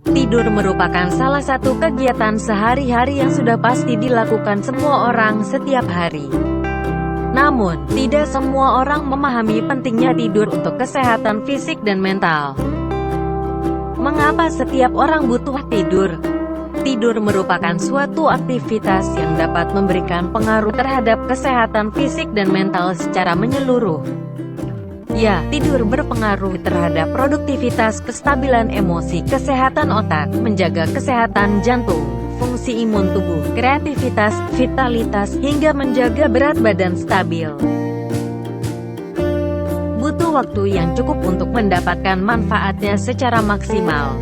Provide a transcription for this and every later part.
Tidur merupakan salah satu kegiatan sehari-hari yang sudah pasti dilakukan semua orang setiap hari. Namun, tidak semua orang memahami pentingnya tidur untuk kesehatan fisik dan mental. Mengapa setiap orang butuh tidur? Tidur merupakan suatu aktivitas yang dapat memberikan pengaruh terhadap kesehatan fisik dan mental secara menyeluruh. Ya, tidur berpengaruh terhadap produktivitas, kestabilan emosi, kesehatan otak, menjaga kesehatan jantung, fungsi imun tubuh, kreativitas, vitalitas, hingga menjaga berat badan stabil. Butuh waktu yang cukup untuk mendapatkan manfaatnya secara maksimal.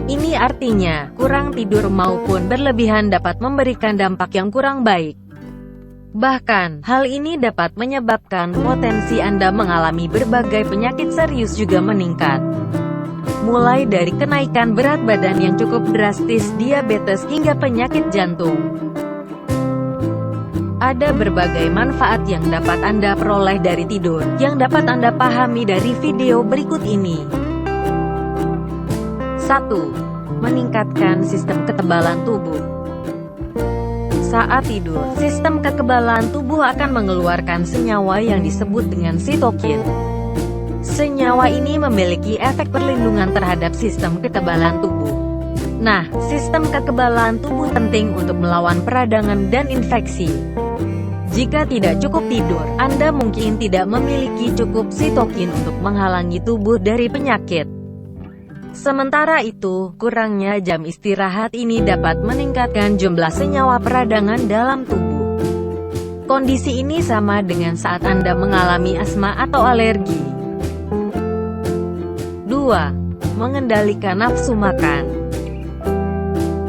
Ini artinya, kurang tidur maupun berlebihan dapat memberikan dampak yang kurang baik. Bahkan, hal ini dapat menyebabkan potensi Anda mengalami berbagai penyakit serius juga meningkat. Mulai dari kenaikan berat badan yang cukup drastis, diabetes, hingga penyakit jantung. Ada berbagai manfaat yang dapat Anda peroleh dari tidur, yang dapat Anda pahami dari video berikut ini. 1. Meningkatkan sistem kekebalan tubuh. Saat tidur, sistem kekebalan tubuh akan mengeluarkan senyawa yang disebut dengan sitokin. Senyawa ini memiliki efek perlindungan terhadap sistem kekebalan tubuh. Nah, sistem kekebalan tubuh penting untuk melawan peradangan dan infeksi. Jika tidak cukup tidur, Anda mungkin tidak memiliki cukup sitokin untuk menghalangi tubuh dari penyakit. Sementara itu, kurangnya jam istirahat ini dapat meningkatkan jumlah senyawa peradangan dalam tubuh. Kondisi ini sama dengan saat Anda mengalami asma atau alergi. 2. Mengendalikan nafsu makan.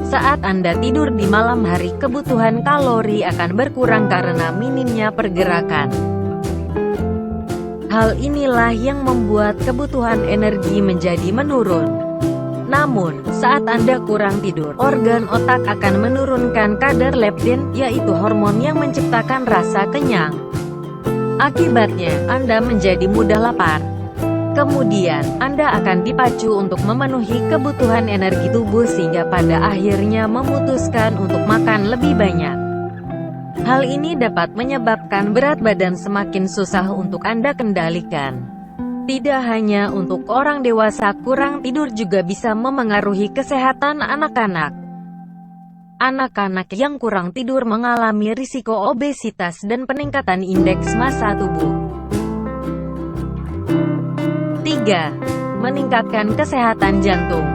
Saat Anda tidur di malam hari, kebutuhan kalori akan berkurang karena minimnya pergerakan. Hal inilah yang membuat kebutuhan energi menjadi menurun. Namun, saat Anda kurang tidur, organ otak akan menurunkan kadar leptin, yaitu hormon yang menciptakan rasa kenyang. Akibatnya, Anda menjadi mudah lapar. Kemudian, Anda akan dipacu untuk memenuhi kebutuhan energi tubuh sehingga pada akhirnya memutuskan untuk makan lebih banyak. Hal ini dapat menyebabkan berat badan semakin susah untuk Anda kendalikan. Tidak hanya untuk orang dewasa, kurang tidur juga bisa memengaruhi kesehatan anak-anak. Anak-anak yang kurang tidur mengalami risiko obesitas dan peningkatan indeks massa tubuh. 3. Meningkatkan kesehatan jantung.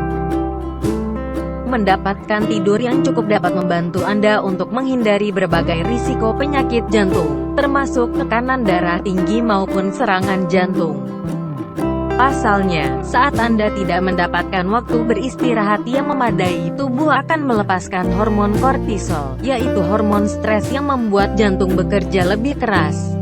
Mendapatkan tidur yang cukup dapat membantu Anda untuk menghindari berbagai risiko penyakit jantung, termasuk tekanan darah tinggi maupun serangan jantung. Pasalnya, saat Anda tidak mendapatkan waktu beristirahat yang memadai, tubuh akan melepaskan hormon kortisol, yaitu hormon stres yang membuat jantung bekerja lebih keras.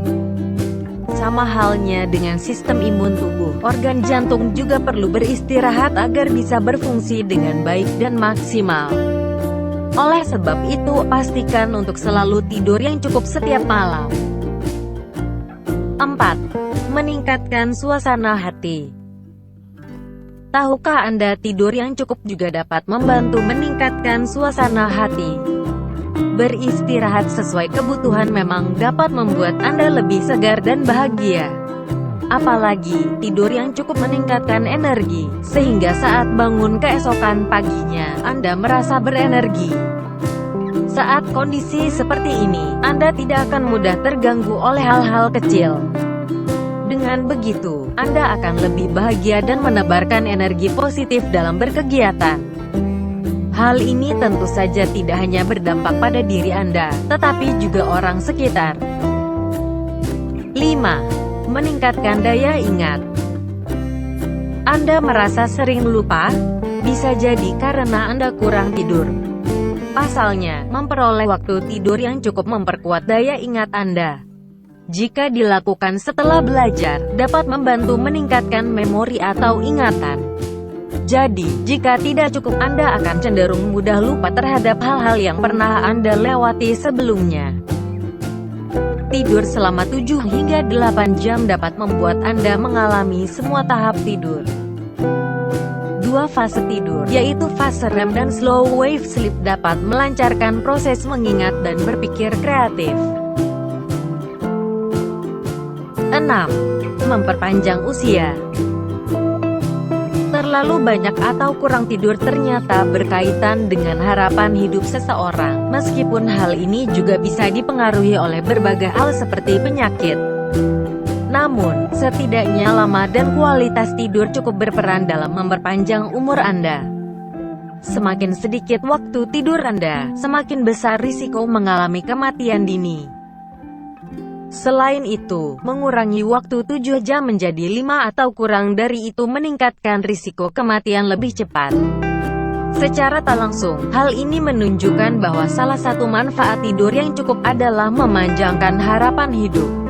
Sama halnya dengan sistem imun tubuh, organ jantung juga perlu beristirahat agar bisa berfungsi dengan baik dan maksimal. Oleh sebab itu, pastikan untuk selalu tidur yang cukup setiap malam. 4. Meningkatkan suasana hati. Tahukah Anda tidur yang cukup juga dapat membantu meningkatkan suasana hati? Beristirahat sesuai kebutuhan memang dapat membuat Anda lebih segar dan bahagia. Apalagi, tidur yang cukup meningkatkan energi, sehingga saat bangun keesokan paginya, Anda merasa berenergi. Saat kondisi seperti ini, Anda tidak akan mudah terganggu oleh hal-hal kecil. Dengan begitu, Anda akan lebih bahagia dan menebarkan energi positif dalam berkegiatan. Hal ini tentu saja tidak hanya berdampak pada diri Anda, tetapi juga orang sekitar. 5. Meningkatkan daya ingat. Anda merasa sering lupa? Bisa jadi karena Anda kurang tidur. Pasalnya, memperoleh waktu tidur yang cukup memperkuat daya ingat Anda. Jika dilakukan setelah belajar, dapat membantu meningkatkan memori atau ingatan. Jadi, jika tidak cukup, Anda akan cenderung mudah lupa terhadap hal-hal yang pernah Anda lewati sebelumnya. Tidur selama 7 hingga 8 jam dapat membuat Anda mengalami semua tahap tidur. 2. dua fase tidur, yaitu fase REM dan slow wave sleep, dapat melancarkan proses mengingat dan berpikir kreatif. 6. Memperpanjang usia. Terlalu banyak atau kurang tidur ternyata berkaitan dengan harapan hidup seseorang, meskipun hal ini juga bisa dipengaruhi oleh berbagai hal seperti penyakit. Namun, setidaknya lama dan kualitas tidur cukup berperan dalam memperpanjang umur Anda. Semakin sedikit waktu tidur Anda, semakin besar risiko mengalami kematian dini. Selain itu, mengurangi waktu 7 jam menjadi 5 atau kurang dari itu meningkatkan risiko kematian lebih cepat. Secara tak langsung, hal ini menunjukkan bahwa salah satu manfaat tidur yang cukup adalah memanjangkan harapan hidup.